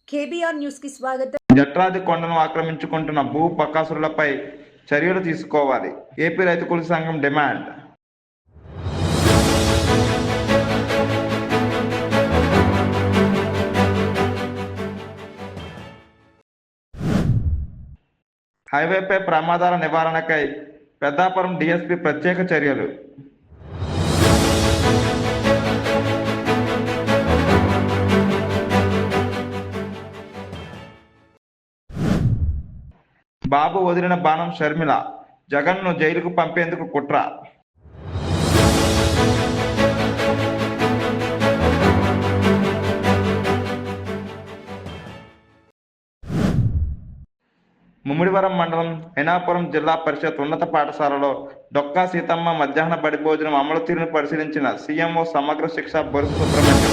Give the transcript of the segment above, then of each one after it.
KBR news కి స్వాగతం. జట్రాది కొండను ఆక్రమించుకుంటున్న భూ బకాసురులపై చర్యలు తీసుకోవాలి. ఏపీ రైతు కూలీ సంఘం డిమాండ్. హైవేపై ప్రమాదాల నివారణకై పెద్దాపురం డీఎస్పీ ప్రత్యేక చర్యలు. బాబు వదిలిన బాణం షర్మిల, జగన్ను జైలుకు పంపేందుకు కుట్ర. ముమ్మిడివరం మండలం ఐనాపురం జిల్లా పరిషత్ ఉన్నత పాఠశాలలో డొక్కా సీతమ్మ మధ్యాహ్న బడి భోజనం అమలు తీరును పరిశీలించిన సీఎంఓ సమగ్ర శిక్ష బొరుసు సుబ్రహ్మణ్యం.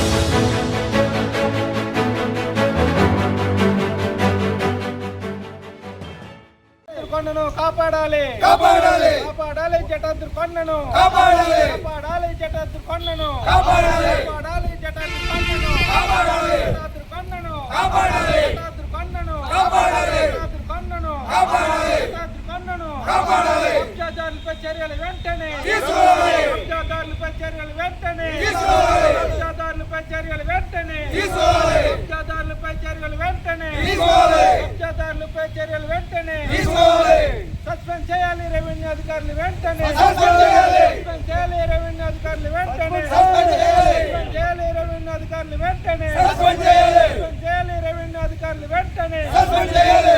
కాపాడాలి కాపాడాలి కాపాడాలి జటాద్రి కొండను కాపాడాలి కాపాడాలి జటాద్రి కొండను కాపాడాలి కాపాడాలి జటాద్రి కొండను కాపాడాలి జటాద్రి కొండను కాపాడాలి జటాద్రి కొండను కాపాడాలి జటాద్రి కొండను కాపాడాలి జటాద్రి కొండను కాపాడాలి అత్యాచారులపై చర్యలు వెంటనే తీసుకోవాలి అత్యాచారులపై చర్యలు వెంటనే తీసుకోవాలి అత్యాచారులపై చర్యలు వెంటనే తీసుకోవాలి అత్యాచారులపై చర్యలు వెంటనే తీసుకోవాలి అత్యాచారులపై చర్యలు వెంటనే తీసుకోవాలి సస్పెండ్ చేయాలి రెవెన్యూ అధికారులు వెంటనే సస్పెండ్ చేయాలి రెవెన్యూ అధికారులు వెంటనే సస్పెండ్ చేయాలి రెవెన్యూ అధికారులు వెంటనే సస్పెండ్ చేయాలి రెవెన్యూ అధికారులు వెంటనే సస్పెండ్ చేయాలి.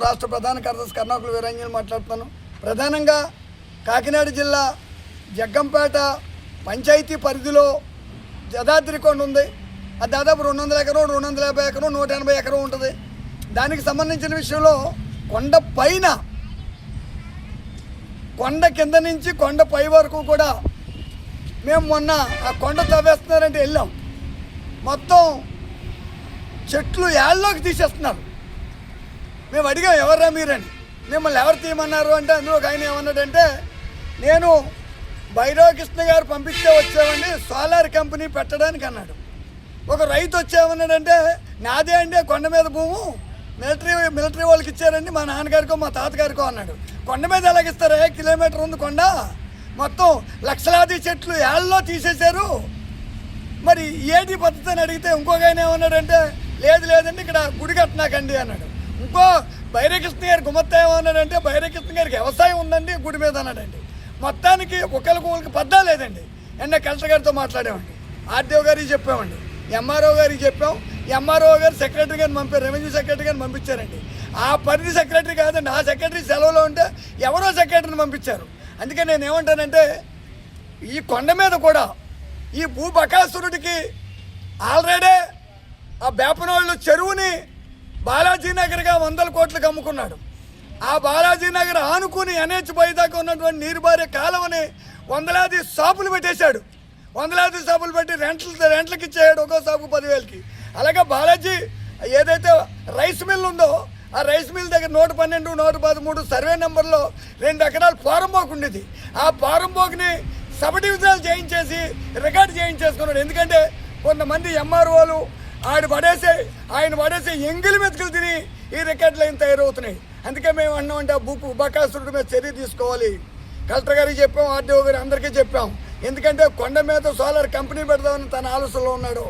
రాష్ట్ర ప్రధాన కార్యదర్శి కర్ణాకుల వీరంజన్ మాట్లాడుతున్నాను. ప్రధానంగా కాకినాడ జిల్లా జగ్గంపేట పంచాయతీ పరిధిలో జదాద్రి కొండ ఉంది. అది దాదాపు 200 ఎకరం 250 ఎకరం 180 ఎకరం ఉంటుంది. దానికి సంబంధించిన విషయంలో కొండ పైన కొండ కింద నుంచి కొండ పై వరకు కూడా మేము మొన్న ఆ కొండ తవ్వేస్తున్నారంటే వెళ్ళాం. మొత్తం చెట్లు ఏళ్ళలోకి తీసేస్తున్నారు. మేము అడిగాం ఎవర్రా మీరని. మిమ్మల్ని ఎవరు తీయమన్నారు అంటే అందులో ఒక ఆయన ఏమన్నాడంటే నేను భైరవకృష్ణ గారు పంపిస్తే వచ్చామండి సోలార్ కంపెనీ పెట్టడానికి అన్నాడు. ఒక రైతు వచ్చామన్నాడంటే నాదే అండి కొండ మీద భూము మిలిటరీ వాళ్ళకి ఇచ్చారండి మా నాన్నగారికో మా తాతగారికో అన్నాడు. కొండ మీద ఎలాగిస్తారా? కిలోమీటర్ ఉంది కొండ, మొత్తం లక్షలాది చెట్లు ఏళ్ళలో తీసేశారు. మరి ఏది పద్ధతి అని అడిగితే ఇంకొక ఆయన ఏమన్నాడంటే లేదండి ఇక్కడ గుడి కట్టనాకండి అన్నాడు. ఇంకో భైరవకృష్ణ గారి గుమత్త ఏమన్నాడంటే భైరవకృష్ణ గారికి వ్యవసాయం ఉందండి గుడి మీద అన్నాడండి. మొత్తానికి ఒకరికి పద్దా లేదండి. కలెక్టర్ గారితో మాట్లాడామండి, ఆర్డీఓ గారికి చెప్పామండి, ఎంఆర్ఓ గారికి చెప్పాం. ఎంఆర్ఓ గారు సెక్రటరీ గారిని పంపారు, రెవెన్యూ సెక్రటరీ గారిని పంపించారండి. ఆ పరిధి సెక్రటరీ కాదండి, ఆ సెక్రటరీ సెలవులో ఉంటే ఎవరో సెక్రటరీని పంపించారు. అందుకే నేను ఏమంటానంటే ఈ కొండ మీద కూడా ఈ భూ బకాసురుడికి ఆల్రెడీ ఆ బేపనోళ్ళు చెరువుని బాలాజీ నగర్గా 100 కోట్లకు అమ్ముకున్నాడు. ఆ బాలాజీ నగర్ ఆనుకుని ఎన్హెచ్ దాకా ఉన్నటువంటి నీరు బారే కాలువని వందలాది షాపులు పెట్టేశాడు. వందలాది షాపులు పెట్టి రెంట్లకి ఇచ్చేయాడు, ఒక్కో షాపు 10,000కి. అలాగే బాలాజీ ఏదైతే రైస్ మిల్ ఉందో ఆ రైస్ మిల్ దగ్గర 112, 113 సర్వే నెంబర్లో 2 ఎకరాలు పారంపోకు ఉండేది. ఆ పారంపోకుని సబ్ డివిజనల్ చేయించేసి రికార్డు చేయించేసుకున్నాడు. ఎందుకంటే కొంతమంది ఎంఆర్ఓలు ఆయన పడేసి ఎంగిలి మెతుకులు తిని ఈ రికార్డులు అయిన తయారవుతున్నాయి. అందుకే మేము అన్నామంటే ఆ భూ బకాసురుడి మీద చర్య తీసుకోవాలి. కలెక్టర్ గారికి చెప్పాం, ఆర్డీఓ గారికి అందరికీ చెప్పాం. ఎందుకంటే కొండ మీద సోలార్ కంపెనీ పెడదామని తన ఆలోచనలో ఉన్నాడు.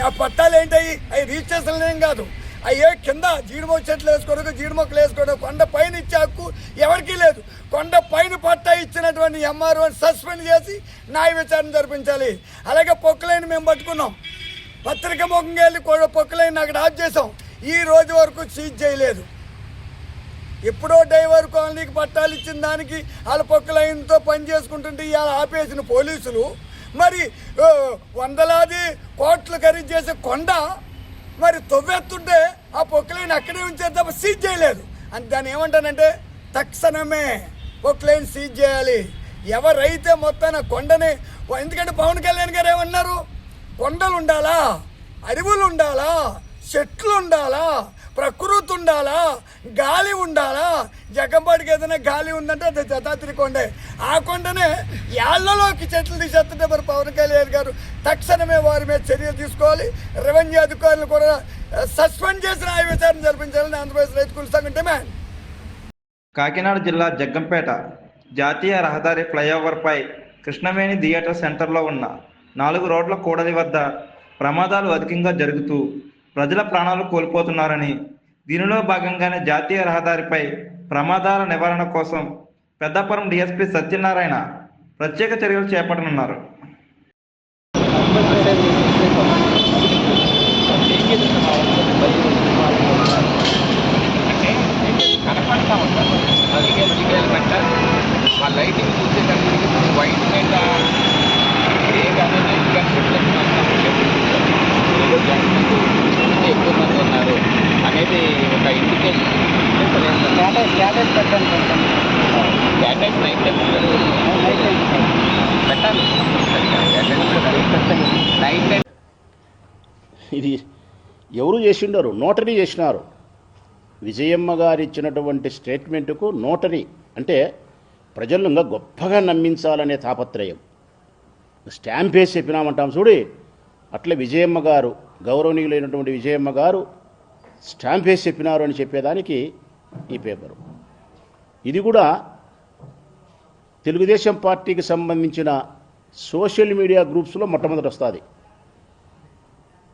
ఆ పట్టాలు ఏంటాయి? అవి రిజిస్ట్రేషన్లు ఏం కాదు. అయ్యే కింద జీడిమొక్క చెట్లు వేసుకోవడం, జీడిమొక్కలు వేసుకోవడం, కొండ పైన ఇచ్చే హక్కు ఎవరికీ లేదు. కొండ పైన పట్టా ఇచ్చినటువంటి ఎంఆర్ఓని సస్పెండ్ చేసి న్యాయ విచారణ జరిపించాలి. అలాగే పొక్కులైన మేము పట్టుకున్నాం, పత్రిక ముఖంగా వెళ్ళి పొక్కులైన అక్కడ ఆఫ్ చేసాం. ఈ రోజు వరకు సీజ్ చేయలేదు. ఎప్పుడో డ్రైవర్ కాలనీకి పట్టాలు ఇచ్చిన దానికి వాళ్ళ పొక్కులైనతో పని చేసుకుంటుంటే ఇవాళ ఆపేసిన పోలీసులు మరి వందలాది కోట్లు ఖరీదు చేసే కొండ మరి తవ్వేస్తుంటే ఆ పొక్కులైన అక్కడే ఉంచారు తప్ప సీజ్ చేయలేదు. అని దాన్ని ఏమంటానంటే తక్షణమే పొక్కులైన సీజ్ చేయాలి. ఎవరైతే మొత్తాన కొండని, ఎందుకంటే పవన్ కళ్యాణ్ గారు ఏమన్నారు, కొండలు ఉండాలా, అడవులు ఉండాలా, చెట్లు ఉండాలా, ప్రకృతి ఉండాలా, గాలి ఉండాలా. జగంపాడికి ఏదైనా గాలి ఉందంటే అది దత్తాత్రేయ కొండే. ఆ కొండనే ఏళ్లలోకి చెట్లు తీసేస్తుంటే మరి పవన్ కళ్యాణ్ గారు తక్షణమే వారి మీద చర్యలు తీసుకోవాలి. రెవెన్యూ అధికారులు కూడా సస్పెండ్ చేసిన న్యాయ విచారణ జరిపించాలని ఆంధ్రప్రదేశ్ రైతు కూలీ సంఘం డిమాండ్. కాకినాడ జిల్లా జగ్గంపేట జాతీయ రహదారి ఫ్లైఓవర్పై కృష్ణవేణి థియేటర్ సెంటర్లో ఉన్న 4 రోడ్ల కూడలి వద్ద ప్రమాదాలు అధికంగా జరుగుతూ ప్రజల ప్రాణాలు కోల్పోతున్నారని, దీనిలో భాగంగానే జాతీయ రహదారిపై ప్రమాదాల నివారణ కోసం పెద్దాపురం డీఎస్పీ సత్యనారాయణ ప్రత్యేక చర్యలు చేపట్టనున్నారు. కనపడతా ఉంటారు జిగేలు గంట ఆ లైటింగ్ చూసేటప్పటికి వైట్ మీద ఏ కానీ నైట్ కానీ ఎక్కువ మంది ఉన్నారు అనేది ఒక ఇండికేషన్. స్టాటస్ పెట్టాలి, స్టాటస్ నైట్ పెట్టాలి, నైట్ టైం. ఇది ఎవరు చేసిండారు? నోటరీ చేసినారు. విజయమ్మ గారు ఇచ్చినటువంటి స్టేట్మెంటుకు నోటరీ అంటే ప్రజలను ఇంకా గొప్పగా నమ్మించాలనే తాపత్రయం. స్టాంప్ వేసి చెప్పినామంటాం చూడి, అట్లే విజయమ్మ గారు, గౌరవనీయులైనటువంటి విజయమ్మ గారు స్టాంప్ వేసి చెప్పినారు అని చెప్పేదానికి ఈ పేపరు. ఇది కూడా తెలుగుదేశం పార్టీకి సంబంధించిన సోషల్ మీడియా గ్రూప్స్లో మొట్టమొదట వస్తుంది.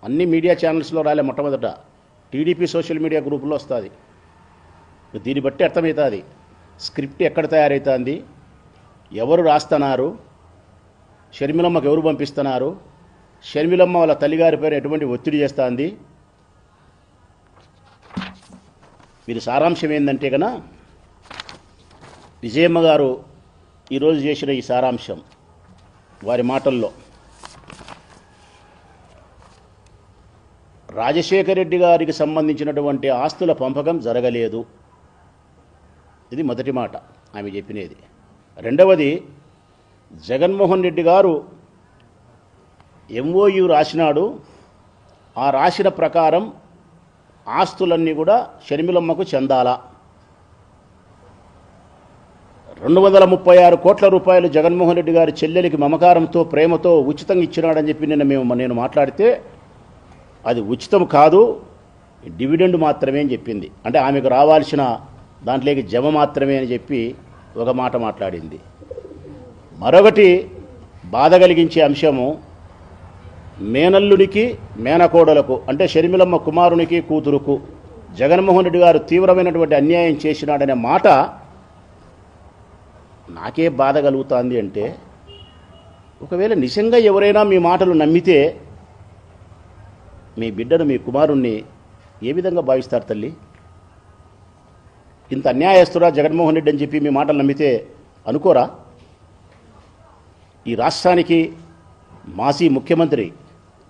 అన్ని మీడియా ఛానల్స్లో రాలే, మొట్టమొదట టీడీపీ సోషల్ మీడియా గ్రూపుల్లో వస్తుంది. దీన్ని బట్టి అర్థమవుతుంది స్క్రిప్ట్ ఎక్కడ తయారవుతుంది, ఎవరు రాస్తున్నారు, షర్మిలమ్మకు ఎవరు పంపిస్తున్నారు, షర్మిలమ్మ వాళ్ళ తల్లిగారి పైన ఎటువంటి ఒత్తిడి చేస్తుంది. మీరు సారాంశం ఏంటంటే కన్నా విజయమ్మ గారు ఈరోజు చేసిన ఈ సారాంశం వారి మాటల్లో, రాజశేఖర రెడ్డి గారికి సంబంధించినటువంటి ఆస్తుల పంపకం జరగలేదు. ఇది మొదటి మాట ఆమె చెప్పినది. రెండవది, జగన్మోహన్ రెడ్డి గారు ఎంఓయు రాసినాడు, ఆ రాసిన ప్రకారం ఆస్తులన్నీ కూడా షర్మిలమ్మకు చెందాలా. 236 కోట్ల రూపాయలు జగన్మోహన్ రెడ్డి గారి చెల్లెలికి మమకారంతో ప్రేమతో ఉచితంగా ఇచ్చినాడని చెప్పి నేను మాట్లాడితే అది ఉచితం కాదు, డివిడెండ్ మాత్రమే అని చెప్పింది. అంటే ఆమెకు రావాల్సిన దాంట్లోకి జమ మాత్రమే అని చెప్పి ఒక మాట మాట్లాడింది. మరొకటి బాధ కలిగించే అంశము, మేనల్లునికి మేనకోడలకు అంటే షర్మిలమ్మ కుమారునికి కూతురుకు జగన్మోహన్ రెడ్డి గారు తీవ్రమైనటువంటి అన్యాయం చేసినాడనే మాట నాకే బాధ కలుగుతుంది. అంటే ఒకవేళ నిజంగా ఎవరైనా మీ మాటలు నమ్మితే మీ బిడ్డను, మీ కుమారుణ్ణి ఏ విధంగా భావిస్తారు తల్లి? ఇంత అన్యాయస్తుడా జగన్మోహన్ రెడ్డి అని చెప్పి మీ మాటలు నమ్మితే అనుకోరా? ఈ రాష్ట్రానికి మాజీ ముఖ్యమంత్రి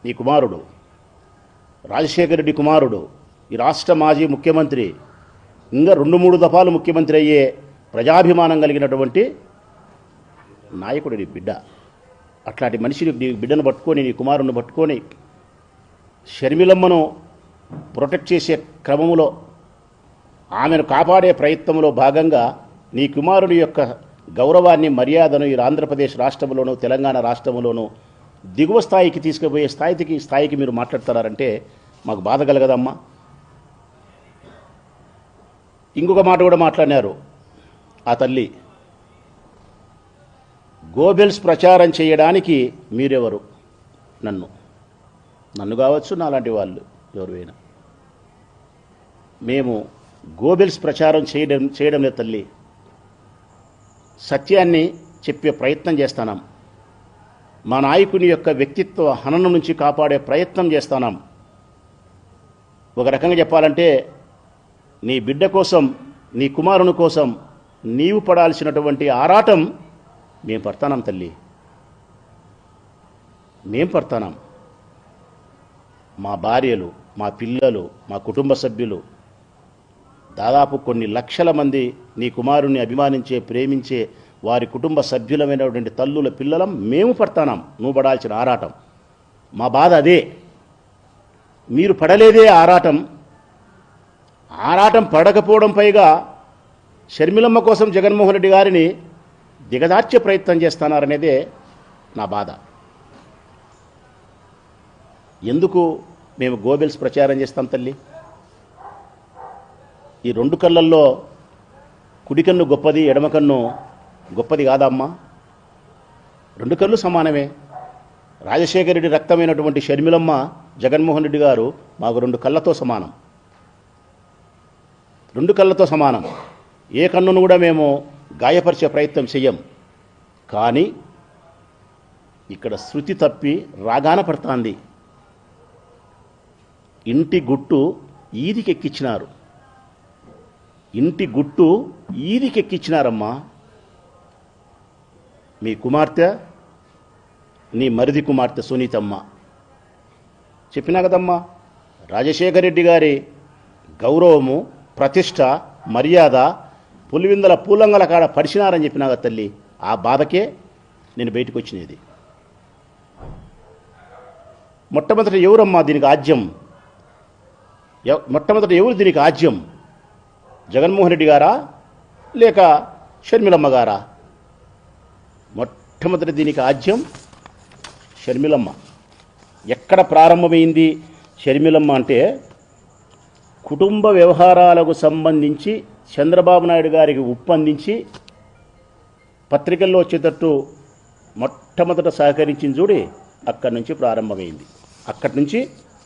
నీ కుమారుడు, రాజశేఖర రెడ్డి కుమారుడు, ఈ రాష్ట్ర మాజీ ముఖ్యమంత్రి, ఇంకా 2-3 దఫాలు ముఖ్యమంత్రి అయ్యే ప్రజాభిమానం కలిగినటువంటి నాయకుడు నీ బిడ్డ. అట్లాంటి మనిషిని, నీ బిడ్డను పట్టుకొని, నీ కుమారుని పట్టుకొని షర్మిలమ్మను ప్రొటెక్ట్ చేసే క్రమంలో, ఆమెను కాపాడే ప్రయత్నంలో భాగంగా నీ కుమారుని యొక్క గౌరవాన్ని, మర్యాదను ఈ ఆంధ్రప్రదేశ్ రాష్ట్రంలోనూ తెలంగాణ రాష్ట్రంలోనూ దిగువ స్థాయికి తీసుకుపోయే స్థాయికి మీరు మాట్లాడుతున్నారంటే మాకు బాధ కలగదమ్మా. ఇంకొక మాట కూడా మాట్లాడినారు ఆ తల్లి, గోబెల్స్ ప్రచారం చేయడానికి మీరెవరు? నన్ను కావచ్చు, నాలాంటి వాళ్ళు ఎవరైనా. మేము గోబెల్స్ ప్రచారం చేయడం లేదు తల్లి, సత్యాన్ని చెప్పే ప్రయత్నం చేస్తున్నాం. మా నాయకుని యొక్క వ్యక్తిత్వ హననం నుంచి కాపాడే ప్రయత్నం చేస్తున్నాం. ఒక రకంగా చెప్పాలంటే నీ బిడ్డ కోసం, నీ కుమారుని కోసం నీవు పడాల్సినటువంటి ఆరాటం మేము పడతాం తల్లి, మేము పడతాం. మా భార్యలు, మా పిల్లలు, మా కుటుంబ సభ్యులు, దాదాపు కొన్ని లక్షల మంది నీ కుమారుని అభిమానించే, ప్రేమించే వారి కుటుంబ సభ్యులమైనటువంటి తల్లుల పిల్లలం మేము పడతాం నువ్వు పడాల్సిన ఆరాటం. మా బాధ అదే. మీరు పడలేదే ఆరాటం పడకపోవడం పైగా షర్మిలమ్మ కోసం జగన్మోహన్ రెడ్డి గారిని దిగదార్చే ప్రయత్నం చేస్తున్నారనేదే నా బాధ. ఎందుకు మేము గోబెల్స్ ప్రచారం చేస్తాం తల్లి? ఈ రెండు కళ్ళల్లో కుడి కన్ను గొప్పది, ఎడమ కన్ను గొప్పది కాదమ్మా. రెండు కళ్ళు సమానమే. రాజశేఖర రెడ్డి రక్తమైనటువంటి షర్మిలమ్మ, జగన్మోహన్ రెడ్డి గారు మాకు రెండు కళ్ళతో సమానం. రెండు కళ్ళతో సమానం. ఏ కన్నును కూడా మేము గాయపరిచే ప్రయత్నం చెయ్యం. కానీ ఇక్కడ శృతి తప్పి రాగాన పడుతోంది. ఇంటి గుట్టు ఈదికెక్కించినారు. ఇంటి గుట్టు ఈదికెక్కించినారమ్మా. మీ కుమార్తె, నీ మరిది కుమార్తె సునీతమ్మ. చెప్పినా కదమ్మా, రాజశేఖర రెడ్డి గారి గౌరవము, ప్రతిష్ట, మర్యాద పులివిందల పూలంగల కాడ పడిచినారని చెప్పినా కదా తల్లి. ఆ బాధకే నేను బయటకు వచ్చినది. మొట్టమొదట ఎవరమ్మా దీనికి ఆజ్యం? మొట్టమొదట ఎవరు దీనికి ఆజ్యం? జగన్మోహన్ రెడ్డి గారా లేక షర్మిలమ్మ గారా? మొట్టమొదటి దీనికి ఆజ్యం షర్మిలమ్మ. ఎక్కడ ప్రారంభమైంది షర్మిలమ్మ అంటే, కుటుంబ వ్యవహారాలకు సంబంధించి చంద్రబాబు నాయుడు గారికి ఒప్పందించి పత్రికల్లో వచ్చేటట్టు మొట్టమొదట సహకరించింది చూడి, అక్కడి నుంచి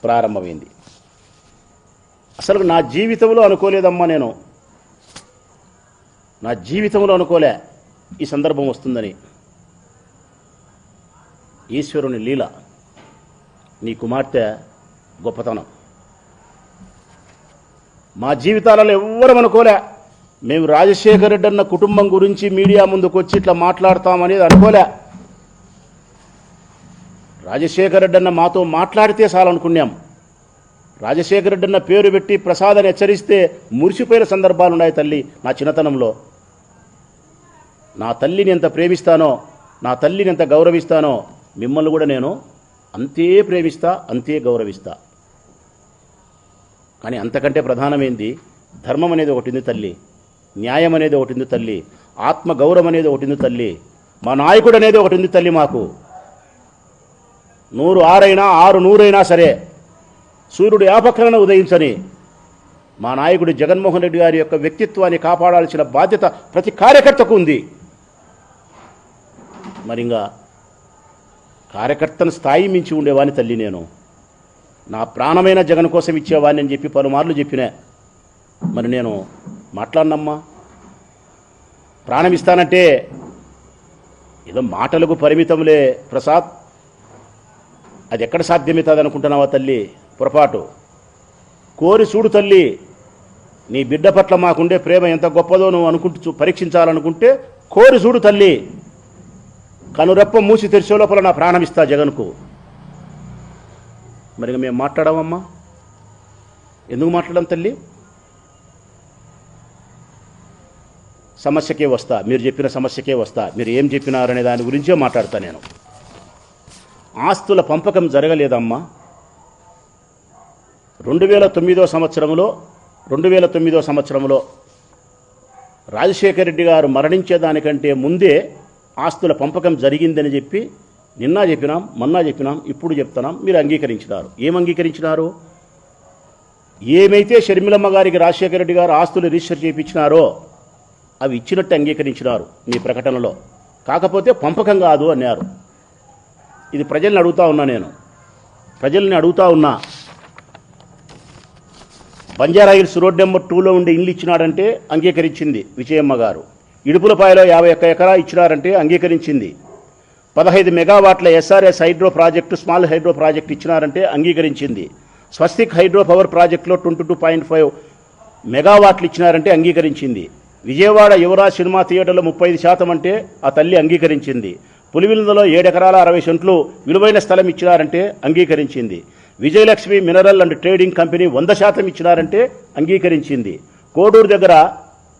ప్రారంభమైంది. అసలు నా జీవితంలో అనుకోలేదమ్మా, నా జీవితంలో అనుకోలే ఈ సందర్భం వస్తుందని. ఈశ్వరుని లీల, నీ కుమార్తె గొప్పతనం. మా జీవితాలలో ఎవ్వరం అనుకోలే. మేము రాజశేఖర రెడ్డి అన్న కుటుంబం గురించి మీడియా ముందుకు వచ్చి ఇట్లా మాట్లాడతామనేది అనుకోలే. రాజశేఖర రెడ్డి అన్న మాతో మాట్లాడితే చాలనుకున్నాం. రాజశేఖర రెడ్డి అన్న పేరు పెట్టి ప్రసాదాన్ని హెచ్చరిస్తే మురిసిపోయిన సందర్భాలు ఉన్నాయి తల్లి. నా చిన్నతనంలో నా తల్లిని ఎంత ప్రేమిస్తానో, నా తల్లిని ఎంత గౌరవిస్తానో, మిమ్మల్ని కూడా నేను అంతే ప్రేమిస్తా, అంతే గౌరవిస్తా. కానీ అంతకంటే ప్రధానమైంది ధర్మం అనేది ఒకటి ఉంది తల్లి, న్యాయం అనేది ఒకటి ఉంది తల్లి, ఆత్మగౌరవం అనేది ఒకటి ఉంది తల్లి, మా నాయకుడు అనేది ఒకటి ఉంది తల్లి. మాకు 100 6 100 సరే, సూర్యుడు యాపక్కన ఉదయించని మా నాయకుడు జగన్మోహన్ రెడ్డి గారి యొక్క వ్యక్తిత్వాన్ని కాపాడాల్సిన బాధ్యత ప్రతి కార్యకర్తకు ఉంది. మరింగా కార్యకర్తను స్థాయి మించి ఉండేవాడిని తల్లి. నేను నా ప్రాణమైన జగన్ కోసం ఇచ్చేవాడిని అని చెప్పి పలుమార్లు చెప్పినా. మరి నేను మాట్లాడినమ్మా, ప్రాణం ఇస్తానంటే ఏదో మాటలకు పరిమితంలే ప్రసాద్. అది ఎక్కడ సాధ్యమవుతుంది అనుకుంటున్నావా తల్లి? పొరపాటు. కోరి చూడు తల్లి, నీ బిడ్డ పట్ల మాకుండే ప్రేమ ఎంత గొప్పదో నువ్వు అనుకుంటూ పరీక్షించాలనుకుంటే కోరి చూడు తల్లి. కనురెప్ప మూసి తెరిచే లోపల నా ప్రాణం ఇస్తా జగన్కు. మరి మేము మాట్లాడామమ్మా, ఎందుకు మాట్లాడడం తల్లి? సమస్యకే వస్తా, మీరు చెప్పిన సమస్యకే వస్తా. మీరు ఏం చెప్పినారనే దాని గురించే మాట్లాడతా నేను. ఆస్తుల పంపకం జరగలేదమ్మా. 2009 సంవత్సరంలో రాజశేఖర రెడ్డి గారు మరణించేదానికంటే ముందే ఆస్తుల పంపకం జరిగిందని చెప్పి నిన్న చెప్పినాం, మొన్న చెప్పినాం, ఇప్పుడు చెప్తున్నాం. మీరు అంగీకరించినారు. ఏం అంగీకరించినారు? ఏమైతే షర్మిలమ్మ గారికి రాజశేఖర రెడ్డి గారు ఆస్తులు రిజిస్టర్ చేయించినారో అవి ఇచ్చినట్టు అంగీకరించినారు మీ ప్రకటనలో. కాకపోతే పంపకం కాదు అన్నారు. ఇది ప్రజల్ని అడుగుతా ఉన్నా. బంజారాహిల్స్ రోడ్ నెంబర్ 2లో ఉండే ఇల్లు ఇచ్చినాడంటే అంగీకరించింది విజయమ్మ గారు. ఇడుపులపాయలో 51 ఎకరా ఇచ్చినారంటే అంగీకరించింది. 15 మెగావాట్ల SRS hydro project, small hydro project ఇచ్చినారంటే అంగీకరించింది. స్వస్తిక్ హైడ్రో పవర్ ప్రాజెక్టులో 22.5 మెగావాట్లు ఇచ్చినారంటే అంగీకరించింది. విజయవాడ యువరాజ్ సినిమా థియేటర్లో 35% అంటే ఆ తల్లి అంగీకరించింది. పులివెందులలో 7 ఎకరాల 60 సెంట్లు విలువైన స్థలం ఇచ్చినారంటే అంగీకరించింది. Vijayalakshmi mineral and trading company 100% ఇచ్చినారంటే అంగీకరించింది.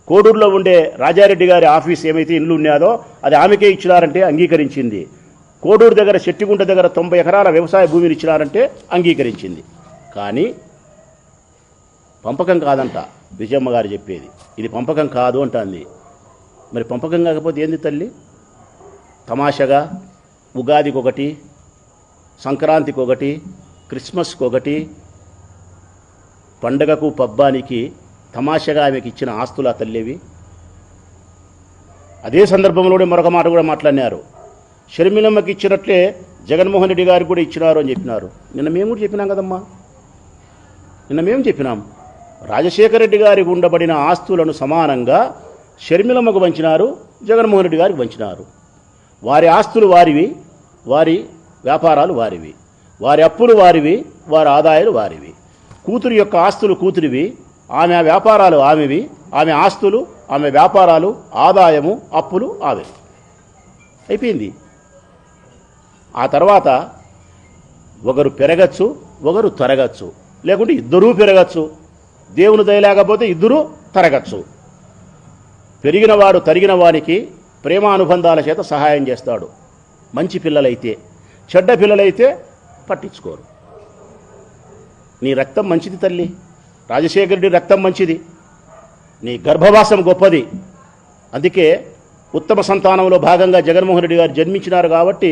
కోడూరులో ఉండే రాజారెడ్డి గారి ఆఫీస్ ఏమైతే ఇల్లు ఉన్నాదో అది ఆమెకే ఇచ్చినారంటే అంగీకరించింది. కోడూరు దగ్గర శెట్టిగుంట దగ్గర 90 ఎకరాల వ్యవసాయ భూమిని ఇచ్చినారంటే అంగీకరించింది. కానీ పంపకం కాదంట విజయమ్మ గారు చెప్పేది. ఇది పంపకం కాదు అంటుంది. మరి పంపకం కాకపోతే ఏంది తల్లి? తమాషగా ఉగాదికి ఒకటి, సంక్రాంతికి ఒకటి, క్రిస్మస్కి ఒకటి, పండగకు పబ్బానికి తమాషగా ఆమెకి ఇచ్చిన ఆస్తులు ఆ తల్లివి. అదే సందర్భంలోనే మరొక మాట కూడా మాట్లాడినారు. షర్మిలమ్మకి ఇచ్చినట్లే జగన్మోహన్ రెడ్డి గారికి కూడా ఇచ్చినారు అని చెప్పినారు. నిన్న మేము కూడా చెప్పినాం కదమ్మా. నిన్న మేము చెప్పినాం, రాజశేఖర రెడ్డి గారికి ఉండబడిన ఆస్తులను సమానంగా షర్మిలమ్మకు పంచినారు, జగన్మోహన్ రెడ్డి గారికి పంచినారు. వారి ఆస్తులు వారివి, వారి వ్యాపారాలు వారివి, వారి అప్పులు వారివి, వారి ఆదాయాలు వారివి. కూతురు యొక్క ఆస్తులు కూతురివి, ఆమె వ్యాపారాలు ఆమెవి, ఆమె ఆస్తులు, ఆమె వ్యాపారాలు, ఆదాయము, అప్పులు ఆమె. అయిపోయింది. ఆ తర్వాత ఒకరు పెరగచ్చు, ఒకరు తరగచ్చు, లేకుంటే ఇద్దరూ పెరగచ్చు. దేవుని దయ లేకపోతే ఇద్దరూ తరగచ్చు. పెరిగినవాడు తరిగిన వానికి ప్రేమానుబంధాల చేత సహాయం చేస్తాడు. మంచి పిల్లలైతే. చెడ్డ పిల్లలైతే పట్టించుకోరు. నీ రక్తం మంచిది తల్లి, రాజశేఖర రెడ్డి రక్తం మంచిది, నీ గర్భవాసం గొప్పది. అందుకే ఉత్తమ సంతానంలో భాగంగా జగన్మోహన్ రెడ్డి గారు జన్మించినారు కాబట్టి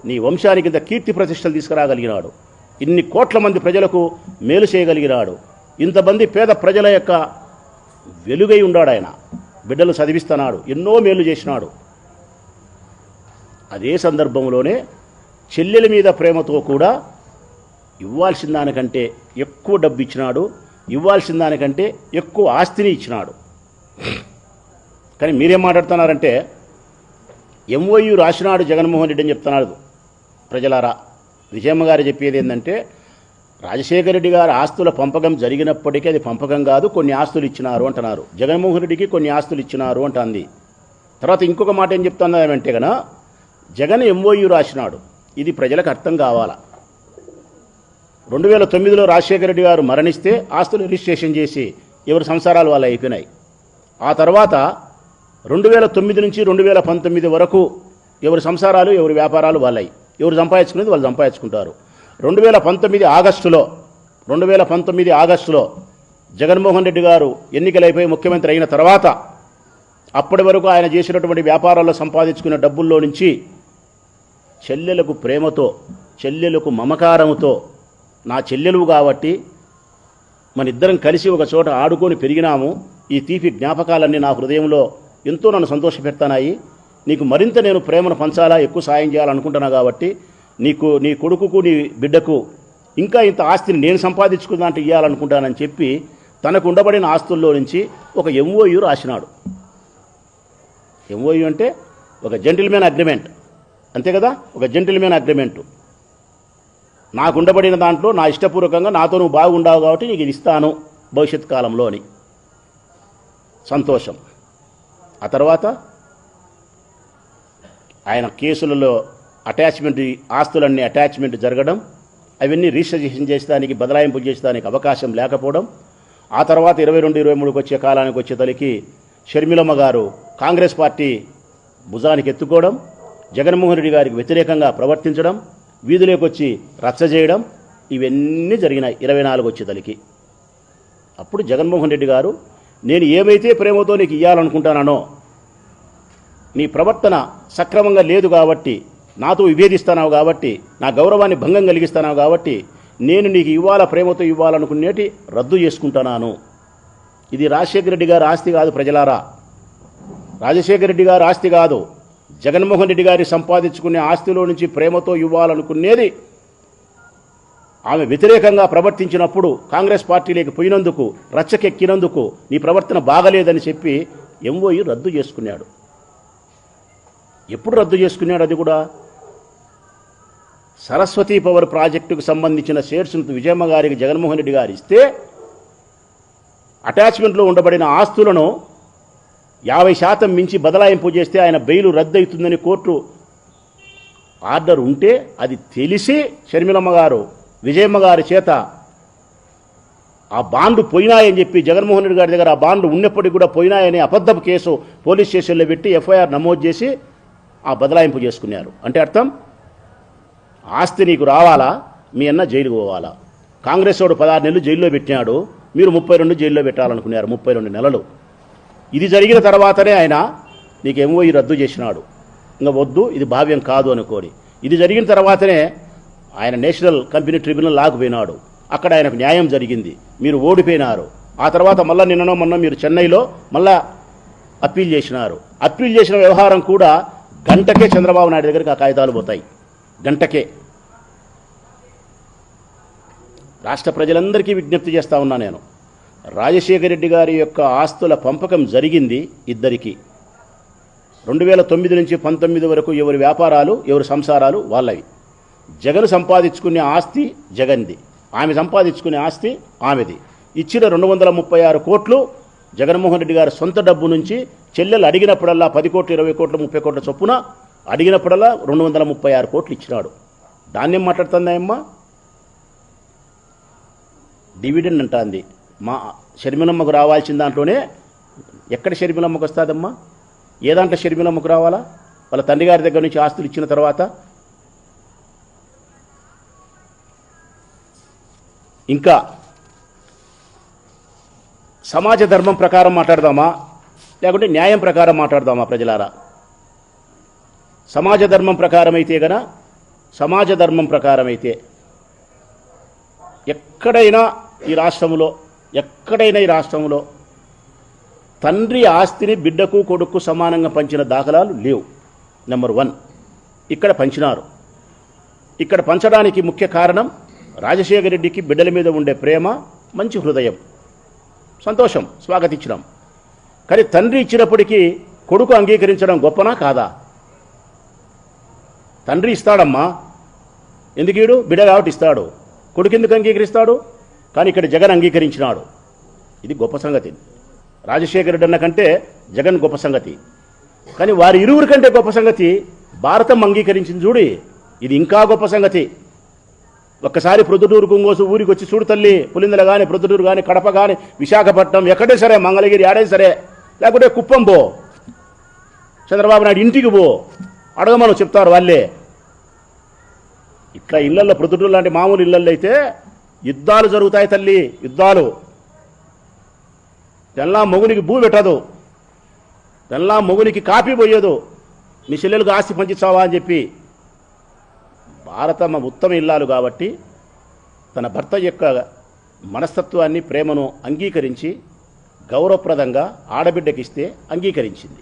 నీ వంశానికి ఇంత కీర్తి ప్రతిష్టలు తీసుకురాగలిగినాడు. ఇన్ని కోట్ల మంది ప్రజలకు మేలు చేయగలిగినాడు. ఇంతమంది పేద ప్రజల యొక్క వెలుగై ఉన్నాడు ఆయన. బిడ్డలు చదివిస్తున్నాడు, ఎన్నో మేలు చేసినాడు. అదే సందర్భంలోనే చెల్లెల మీద ప్రేమతో కూడా ఇవ్వాల్సిన దానికంటే ఎక్కువ డబ్బు ఇచ్చినాడు, ఇవ్వాల్సిన దానికంటే ఎక్కువ ఆస్తిని ఇచ్చినాడు. కానీ మీరేం మాట్లాడుతున్నారంటే ఎంఓయూ రాసినాడు జగన్మోహన్ రెడ్డి అని చెప్తున్నాడు. ప్రజలారా, విజయమ్మ గారు చెప్పేది ఏంటంటే రాజశేఖర రెడ్డి గారు ఆస్తుల పంపకం జరిగినప్పటికీ అది పంపకం కాదు, కొన్ని ఆస్తులు ఇచ్చినారు అంటున్నారు. జగన్మోహన్ రెడ్డికి కొన్ని ఆస్తులు ఇచ్చినారు అంటుంది. తర్వాత ఇంకొక మాట ఏం చెప్తున్నామంటే కనుక జగన్ ఎంఓయూ రాసినాడు. ఇది ప్రజలకు అర్థం కావాలా. 2009లో రాజశేఖర రెడ్డి గారు మరణిస్తే ఆస్తులు రిజిస్ట్రేషన్ చేసి ఎవరి సంసారాలు వాళ్ళు అయిపోయినాయి. ఆ తర్వాత 2009 నుంచి 2019 వరకు ఎవరి సంసారాలు ఎవరి వ్యాపారాలు వాళ్ళయి, ఎవరు సంపాదించుకునేది వాళ్ళు సంపాదించుకుంటారు. 2019 ఆగస్టులో జగన్మోహన్ రెడ్డి గారు ఎన్నికలైపోయి ముఖ్యమంత్రి అయిన తర్వాత అప్పటి వరకు ఆయన చేసినటువంటి వ్యాపారాల్లో సంపాదించుకున్న డబ్బుల్లో నుంచి చెల్లెలకు ప్రేమతో, చెల్లెలకు మమకారంతో, నా చెల్లెలు కాబట్టి మన ఇద్దరం కలిసి ఒక చోట ఆడుకొని పెరిగినాము, ఈ తీపి జ్ఞాపకాలన్నీ నా హృదయంలో ఎంతో నన్ను సంతోషపెడతానాయి, నీకు మరింత నేను ప్రేమను పంచాలా, ఎక్కువ సాయం చేయాలనుకుంటున్నా కాబట్టి నీ కొడుకుకు నీ బిడ్డకు ఇంకా ఇంత ఆస్తిని నేను సంపాదించుకున్నట్టు ఇవ్వాలనుకుంటానని చెప్పి తనకు ఉండబడిన ఆస్తుల్లో నుంచి ఒక ఎంఓయూ రాసినాడు. ఎంఓయూ అంటే ఒక జెంటిల్మెన్ అగ్రిమెంట్, అంతే కదా, ఒక జెంటిల్మెన్ అగ్రిమెంటు. నాకు ఉండబడిన దాంట్లో నా ఇష్టపూర్వకంగా నాతో నువ్వు బాగుండావు కాబట్టి నీకు ఇది ఇస్తాను భవిష్యత్ కాలంలో అని. సంతోషం. ఆ తర్వాత ఆయన కేసులలో ఆస్తులన్నీ అటాచ్మెంట్ జరగడం, అవన్నీ రిజిస్ట్రేషన్ చేసేదానికి, బదలాయింపు చేసేదానికి అవకాశం లేకపోవడం. ఆ తర్వాత 22-23 వచ్చే కాలానికి వచ్చేతలికి షర్మిలమ్మ గారు కాంగ్రెస్ పార్టీ భుజానికి ఎత్తుకోవడం, జగన్మోహన్ రెడ్డి గారికి వ్యతిరేకంగా ప్రవర్తించడం, వీధులోకి వచ్చి రచ్చ చేయడం, ఇవన్నీ జరిగినాయి 24 వచ్చేతలికి. అప్పుడు జగన్మోహన్ రెడ్డి గారు నేను ఏమైతే ప్రేమతో నీకు ఇవ్వాలనుకుంటానో నీ ప్రవర్తన సక్రమంగా లేదు కాబట్టి, నాతో విభేదిస్తున్నావు కాబట్టి, నా గౌరవాన్ని భంగం కలిగిస్తున్నావు కాబట్టి నేను నీకు ప్రేమతో ఇవ్వాలనుకునేటి రద్దు చేసుకుంటున్నాను. ఇది రాజశేఖర రెడ్డి గారి ఆస్తి కాదు ప్రజలారా, రాజశేఖర రెడ్డి గారి ఆస్తి కాదు. జగన్మోహన్ రెడ్డి గారి సంపాదించుకునే ఆస్తిలో నుంచి ప్రేమతో ఇవ్వాలనుకునేది ఆమె వ్యతిరేకంగా ప్రవర్తించినప్పుడు, కాంగ్రెస్ పార్టీలోకి పోయినందుకు, రచ్చకెక్కినందుకు నీ ప్రవర్తన బాగలేదని చెప్పి ఎంఓయూ రద్దు చేసుకున్నాడు. ఎప్పుడు రద్దు చేసుకున్నాడు? అది కూడా సరస్వతీ పవర్ ప్రాజెక్టుకు సంబంధించిన షేర్స్ను విజయమ్మ గారికి జగన్మోహన్ రెడ్డి గారు ఇస్తే అటాచ్మెంట్లో ఉండబడిన ఆస్తులను 50% మించి బదలాయింపు చేస్తే ఆయన బెయిల్ రద్దు అవుతుందని కోర్టు ఆర్డర్ ఉంటే అది తెలిసి షర్మిలమ్మ గారు విజయమ్మ గారి చేత ఆ బాండ్లు పోయినాయని చెప్పి జగన్మోహన్ రెడ్డి గారి దగ్గర ఆ బాండ్లు ఉన్నప్పటికీ కూడా పోయినాయని అబద్ధపు కేసు పోలీస్ స్టేషన్లో పెట్టి ఎఫ్ఐఆర్ నమోదు చేసి ఆ బదలాయింపు చేసుకున్నారు. అంటే అర్థం ఆస్తి నీకు రావాలా, మీ అన్న జైలుకు పోవాలా. కాంగ్రెస్ వాడు 16 నెలలు జైల్లో పెట్టినాడు, మీరు 32 జైల్లో పెట్టాలనుకున్నారు, 32 నెలలు. ఇది జరిగిన తర్వాతనే ఆయన నీకు ఎంఓఈ రద్దు చేసినాడు. ఇంకా వద్దు, ఇది భావ్యం కాదు అనుకోని. ఇది జరిగిన తర్వాతనే ఆయన నేషనల్ కంపెనీ ట్రిబ్యునల్ లాగుపోయినాడు. అక్కడ ఆయనకు న్యాయం జరిగింది, మీరు ఓడిపోయినారు. ఆ తర్వాత మళ్ళీ నిన్ననో మొన్న మీరు చెన్నైలో మళ్ళా అప్పీల్ చేసినారు. అప్పీల్ చేసిన వ్యవహారం కూడా గంటకే చంద్రబాబు నాయుడు దగ్గరికి ఆ కాగితాలు పోతాయి, గంటకే. రాష్ట్ర ప్రజలందరికీ విజ్ఞప్తి చేస్తా ఉన్నా నేను, రాజశేఖర రెడ్డి గారి యొక్క ఆస్తుల పంపకం జరిగింది ఇద్దరికి. 2009 నుంచి 19 వరకు ఎవరి వ్యాపారాలు ఎవరి సంసారాలు వాళ్ళవి. జగన్ సంపాదించుకునే ఆస్తి జగన్ది, ఆమె సంపాదించుకునే ఆస్తి ఆమెది. ఇచ్చిన 236 కోట్లు జగన్మోహన్ రెడ్డి గారి సొంత డబ్బు నుంచి చెల్లెలు అడిగినప్పుడల్లా 10 కోట్లు 20 కోట్లు 30 కోట్ల చొప్పున అడిగినప్పుడల్లా 236 కోట్లు ఇచ్చినాడు. దాన్నేం మాట్లాడుతుందాయమ్మా? డివిడెండ్ అంటుంది. మా షర్మిలమ్మకు రావాల్సిన దాంట్లోనే ఎక్కడ షర్మిలమ్మకు వస్తుందమ్మా? ఏ దాంట్లో షర్మిలమ్మకు రావాలా? వాళ్ళ తండ్రి గారి దగ్గర నుంచి ఆస్తులు ఇచ్చిన తర్వాత. ఇంకా సమాజ ధర్మం ప్రకారం మాట్లాడదామా లేకుంటే న్యాయం ప్రకారం మాట్లాడదామా ప్రజలారా? సమాజ ధర్మం ప్రకారం అయితే ఎక్కడైనా ఈ రాష్ట్రంలో తండ్రి ఆస్తిని బిడ్డకు కొడుకు సమానంగా పంచిన దాఖలాలు లేవు. నెంబర్ 1 ఇక్కడ పంచినారు. ఇక్కడ పంచడానికి ముఖ్య కారణం రాజశేఖర రెడ్డికి బిడ్డల మీద ఉండే ప్రేమ, మంచి హృదయం, సంతోషం, స్వాగతించడం. కానీ తండ్రి ఇచ్చినప్పటికీ కొడుకు అంగీకరించడం గొప్పనా కాదా? తండ్రి ఇస్తాడమ్మా, ఎందుకీడు? బిడ్డ కాబట్టి ఇస్తాడు. కొడుకు ఎందుకు అంగీకరిస్తాడు? కానీ ఇక్కడ జగన్ అంగీకరించినాడు. ఇది గొప్ప సంగతి. రాజశేఖర రెడ్డి అన్న కంటే జగన్ గొప్ప సంగతి. కానీ వారి ఇరువురి కంటే గొప్ప సంగతి భారతం అంగీకరించింది చూడి, ఇది ఇంకా గొప్ప సంగతి. ఒక్కసారి ప్రొద్దుటూరు కుంగోసు ఊరికి వచ్చి చూడు తల్లి, పులిందల కానీ ప్రొద్దుటూరు కానీ కడప కానీ విశాఖపట్నం ఎక్కడే సరే, మంగళగిరి ఆడే సరే, లేకుంటే కుప్పం పో, చంద్రబాబు నాయుడు ఇంటికి పో, అడగమని చెప్తారు వాళ్ళే. ఇట్లా ఇళ్లల్లో ప్రొద్దుటూరు లాంటి మామూలు ఇళ్లల్లో అయితే యుద్ధాలు జరుగుతాయి తల్లి, యుద్ధాలు. తెల్లా మొగునికి భూ పెట్టదు, తెల్లా మొగునికి కాపీ పోయేదు, మీ చెల్లెలకు ఆస్తి పంచిస్తావా అని చెప్పి. భారతమ్మ ఉత్తమ ఇల్లాలు కాబట్టి తన భర్త యొక్క మనస్తత్వాన్ని, ప్రేమను అంగీకరించి గౌరవప్రదంగా ఆడబిడ్డకిస్తే అంగీకరించింది.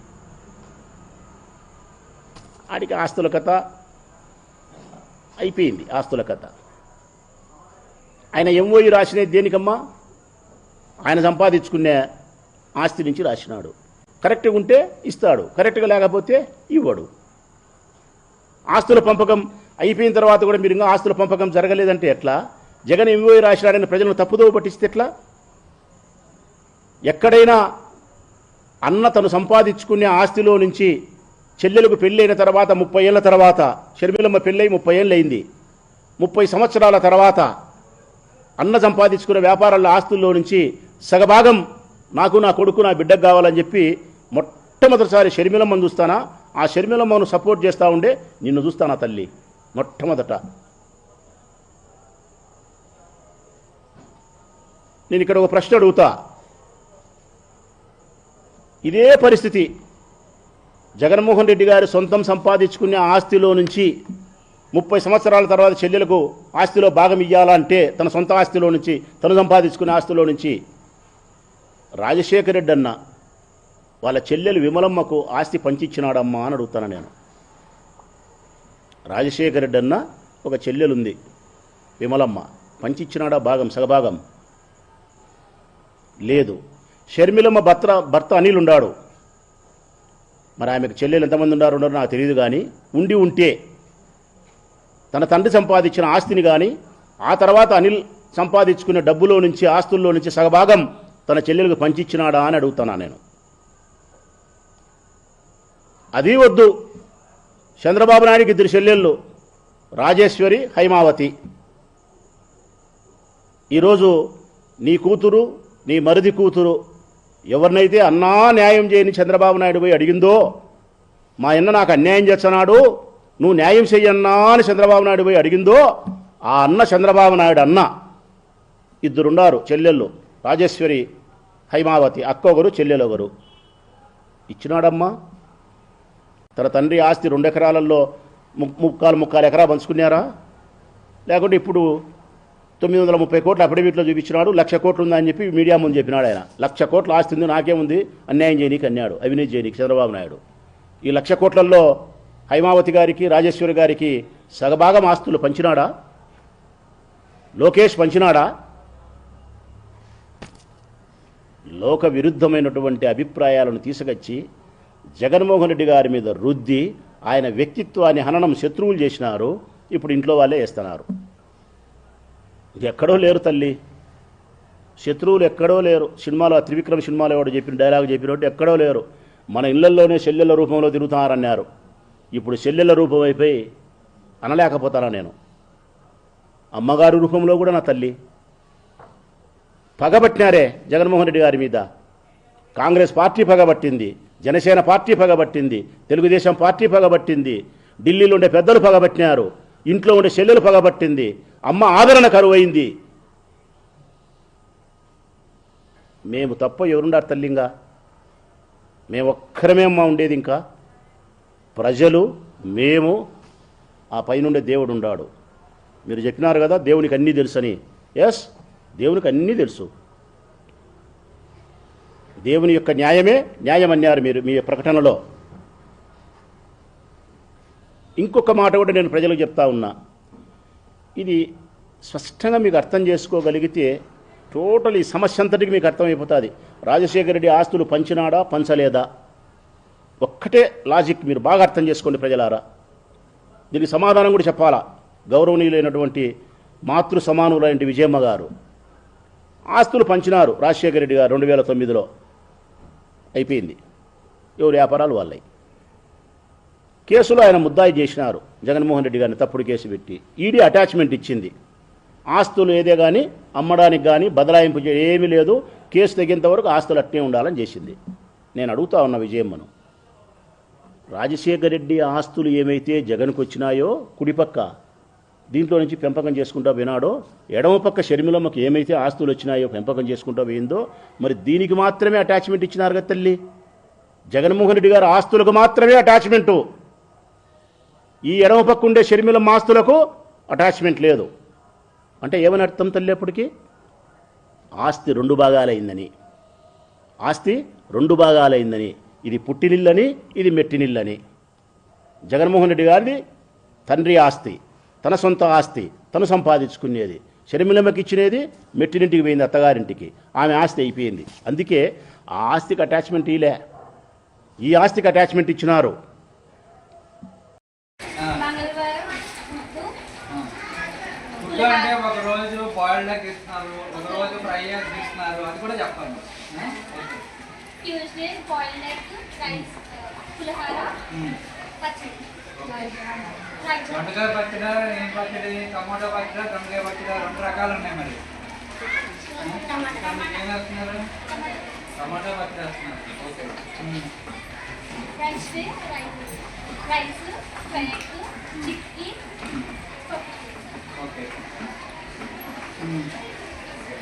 ఆడికి ఆస్తుల కథ అయిపోయింది. ఆస్తుల కథ ఆయన ఎంఓఈ రాసినది దేనికమ్మా? ఆయన సంపాదించుకునే ఆస్తి నుంచి రాసినాడు. కరెక్ట్గా ఉంటే ఇస్తాడు, కరెక్ట్గా లేకపోతే ఇవ్వడు. ఆస్తుల పంపకం అయిపోయిన తర్వాత కూడా మీరు ఇంకా ఆస్తుల పంపకం జరగలేదంటే ఎట్లా? జగన్ ఎంఓఈ రాసినాడని ప్రజలను తప్పుదోవ పట్టిస్తే ఎట్లా? ఎక్కడైనా అన్న తను సంపాదించుకునే ఆస్తిలో నుంచి చెల్లెలకు పెళ్ళైన తర్వాత 30 ఏళ్ల తర్వాత, షర్మిలమ్మ పెళ్ళై 30 ఏళ్ళు అయింది, 30 సంవత్సరాల తర్వాత అన్న సంపాదించుకునే వ్యాపారాల ఆస్తుల్లో నుంచి సగభాగం నాకు, నా కొడుకు, నా బిడ్డకు కావాలని చెప్పి మొట్టమొదటిసారి షర్మిలమ్మను చూస్తానా, ఆ షర్మిలమ్మను సపోర్ట్ చేస్తూ ఉండే నిన్ను చూస్తానా తల్లి మొట్టమొదట. నేను ఇక్కడ ఒక ప్రశ్న అడుగుతా. ఇదే పరిస్థితి జగన్మోహన్ రెడ్డి గారు సొంతం సంపాదించుకునే ఆస్తిలో నుంచి 30 సంవత్సరాల తర్వాత చెల్లెలకు ఆస్తిలో భాగం ఇవ్వాలంటే తన సొంత ఆస్తిలో నుంచి, తను సంపాదించుకునే ఆస్తిలో నుంచి రాజశేఖర రెడ్డి అన్న వాళ్ళ చెల్లెలు విమలమ్మకు ఆస్తి పంచిచ్చినాడమ్మా అని అడుగుతాను నేను. రాజశేఖర రెడ్డి అన్న ఒక చెల్లెలుంది విమలమ్మ, పంచిచ్చినాడా భాగం, సగభాగం? లేదు. షర్మిలమ్మ భర్త అనిల్ ఉన్నాడు, మరి ఆమెకు చెల్లెలు ఎంతమంది ఉన్నారో నాకు తెలియదు. కానీ ఉండి ఉంటే తన తండ్రి సంపాదించిన ఆస్తిని కానీ ఆ తర్వాత అనిల్ సంపాదించుకునే డబ్బులో నుంచి, ఆస్తుల్లో నుంచి సగభాగం తన చెల్లెలకు పంచిచ్చినాడా అని అడుగుతున్నా నేను. అది వద్దు. చంద్రబాబు నాయుడికి 2 చెల్లెళ్ళు, రాజేశ్వరి, హైమావతి. ఈరోజు నీ కూతురు, నీ మరిది కూతురు ఎవరినైతే అన్నా న్యాయం చేయని చంద్రబాబు నాయుడు పోయి అడిగిందో, మా అన్న నాకు అన్యాయం చేస్తున్నాడు, నువ్వు న్యాయం చెయ్యన్నా అని చంద్రబాబు నాయుడు పోయి అడిగిందో, ఆ అన్న చంద్రబాబు నాయుడు అన్న ఇద్దరున్నారు చెల్లెళ్ళు, రాజేశ్వరి, హైమావతి, అక్క ఒకరు, చెల్లెలు ఒకరు. ఇచ్చినాడమ్మా. తన తండ్రి ఆస్తి 2 ఎకరాలలో ముక్కాలు ఎకరా పంచుకున్నారా? లేకుంటే ఇప్పుడు 930 కోట్లు అఫిడవిట్లో చూపించినాడు, 1,00,000 కోట్లు ఉందని చెప్పి మీడియా ముందు చెప్పినాడు. ఆయన 1,00,000 కోట్ల ఆస్తి ఉంది, నాకేముంది, అన్యాయం చేయనీకి అన్నాడు, అవినీతి చేయనీకి చంద్రబాబు నాయుడు. ఈ 1,00,000 కోట్లలో హైమావతి గారికి, రాజేశ్వరి గారికి సగభాగం ఆస్తులు పంచినాడా? లోకేష్ పంచినాడా? లోక విరుద్ధమైనటువంటి అభిప్రాయాలను తీసుకొచ్చి జగన్మోహన్ రెడ్డి గారి మీద రుద్ది ఆయన వ్యక్తిత్వాన్ని హననం, శత్రువులు చేసినారు. ఇప్పుడు ఇంట్లో వాళ్ళే వేస్తున్నారు. ఎక్కడో లేరు తల్లి, శత్రువులు ఎక్కడో లేరు. సినిమాలో త్రివిక్రమ్ సినిమాలో ఎవడు చెప్పిన డైలాగ్ చెప్పినట్టు ఎక్కడో లేరు. మన ఇళ్లలోనే చెల్లెళ్ళ రూపంలో తిరుగుతున్నారన్నారు. ఇప్పుడు చెల్లెళ్ళ రూపం అయిపోయి అనలేకపోతానా నేను. అమ్మగారి రూపంలో కూడా నా తల్లి. పగబట్టినారే జగన్మోహన్ రెడ్డి గారి మీద. కాంగ్రెస్ పార్టీ పగబట్టింది, జనసేన పార్టీ పగబట్టింది, తెలుగుదేశం పార్టీ పగబట్టింది, ఢిల్లీలో ఉండే పెద్దలు పగబట్టినారు, ఇంట్లో ఉండే చెల్లెలు పగబట్టింది, అమ్మ ఆదరణ కరువైంది. మేము తప్ప ఎవరుండారు తల్లింగా? మేము ఒక్కరమేమ్మా ఉండేది. ఇంకా ప్రజలు, మేము, ఆ పైనుండే దేవుడు ఉండాడు. మీరు చెప్పినారు కదా దేవునికి అన్నీ తెలుసని. ఎస్, దేవునికి అన్నీ తెలుసు. దేవుని యొక్క న్యాయమే న్యాయం అన్నారు మీరు మీ ప్రకటనలో. ఇంకొక మాట కూడా నేను ప్రజలకు చెప్తా ఉన్నా. ఇది స్పష్టంగా మీకు అర్థం చేసుకోగలిగితే టోటల్ ఈ సమస్య అంతటికి మీకు అర్థమైపోతుంది. రాజశేఖర రెడ్డి ఆస్తులు పంచినాడా, పంచలేదా? ఒక్కటే లాజిక్ మీరు బాగా అర్థం చేసుకోండి ప్రజలారా. దీనికి సమాధానం కూడా చెప్పాలా. గౌరవనీయులైనటువంటి మాతృ సమానులైన విజయమ్మ గారు ఆస్తులు పంచినారు రాజశేఖర రెడ్డి గారు 2009లో. అయిపోయింది. ఎవరి వ్యాపారాలు వాళ్ళవి. కేసులో ఆయన ముద్దాయి చేసినారు జగన్మోహన్ రెడ్డి గారిని, తప్పుడు కేసు పెట్టి. ఈడీ అటాచ్మెంట్ ఇచ్చింది. ఆస్తులు ఏదే కానీ అమ్మడానికి కానీ బదలాయింపు ఏమీ లేదు, కేసు తగ్గేంత వరకు ఆస్తులు అట్నే ఉండాలని చేసింది. నేను అడుగుతా ఉన్న విజయమ్మను, రాజశేఖర రెడ్డి ఆస్తులు ఏమైతే జగన్కు వచ్చినాయో కుడిపక్క దీంట్లో నుంచి పెంపకం చేసుకుంటా పోయినాడో, ఎడమ పక్క షర్మిలమ్మకి ఏమైతే ఆస్తులు వచ్చినాయో పెంపకం చేసుకుంటా పోయిందో, మరి దీనికి మాత్రమే అటాచ్మెంట్ ఇచ్చినారు కదా తల్లి. జగన్మోహన్ రెడ్డి గారు ఆస్తులకు మాత్రమే అటాచ్మెంటు. ఈ ఎడమ పక్క ఉండే షర్మిలమ్మ ఆస్తులకు అటాచ్మెంట్ లేదు. అంటే ఏమని అర్థం తల్లి? అప్పటికి ఆస్తి 2 భాగాలైందని. ఆస్తి 2 భాగాలైందని. ఇది పుట్టినిల్లని, ఇది మెట్టినిల్లని. జగన్మోహన్ రెడ్డి గారిది తండ్రి ఆస్తి, తన సొంత ఆస్తి, తను సంపాదించుకునేది. షర్మిలమ్మకి ఇచ్చినది మెట్టినింటికి పోయింది, అత్తగారింటికి. ఆమె ఆస్తి అయిపోయింది. అందుకే ఆ ఆస్తికి అటాచ్మెంట్ ఇలే, ఈ ఆస్తికి అటాచ్మెంట్ ఇచ్చినారు. ఫుడ్ అంటే ఒక రోజు బాయిల్డ్ ఎగ్ ఇస్తున్నారు, ఒక రోజు ఫ్రై ఎగ్ ఇస్తున్నారు, అది కూడా చెప్పండి. ట్యూస్డే బాయిల్డ్ ఎగ్, రైస్, పులిహోర, పచ్చడి. దొండకాయ పచ్చడి, ఏం పచ్చడి, టమాటో పచ్చడి, దొండకాయ పచ్చడి, 2 రకాలు ఉన్నాయి. మరి ఏం వేస్తున్నారు? టమాటో పచ్చడి వేస్తున్నారు. Okay. Next day rice, fry egg, chikki. Okay.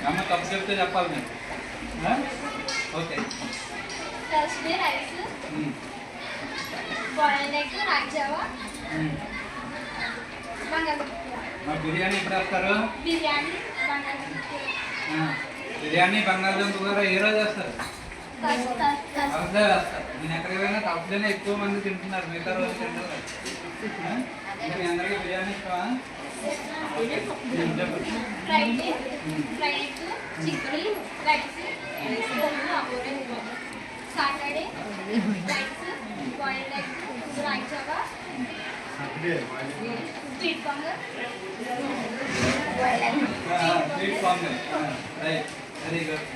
అమ్మ తప్పు చెప్తే చెప్పాలి మీరు. Okay. Thursday rice, boiled egg, రాజ్యావా, బిర్యానీ ఎప్పుడు వేస్తారు? బిర్యానీ, బంగాళదుంప. బిర్యానీ బంగాళదుంప కూర ఏ రోజు వేస్తారు? థర్స్డే వేస్తారు. నేను ఎక్కడికి పోయినా థర్స్డేనే ఎక్కువ మంది తింటున్నారు, మిగతా రోజు తింటారు. మీ అందరికీ బిర్యానీ ఇష్టమా? Friday fry egg, chikki, rice. Saturday rice, boiled egg, రాజ్యావా, sweet pongal. Sweet pongal. Right, very good.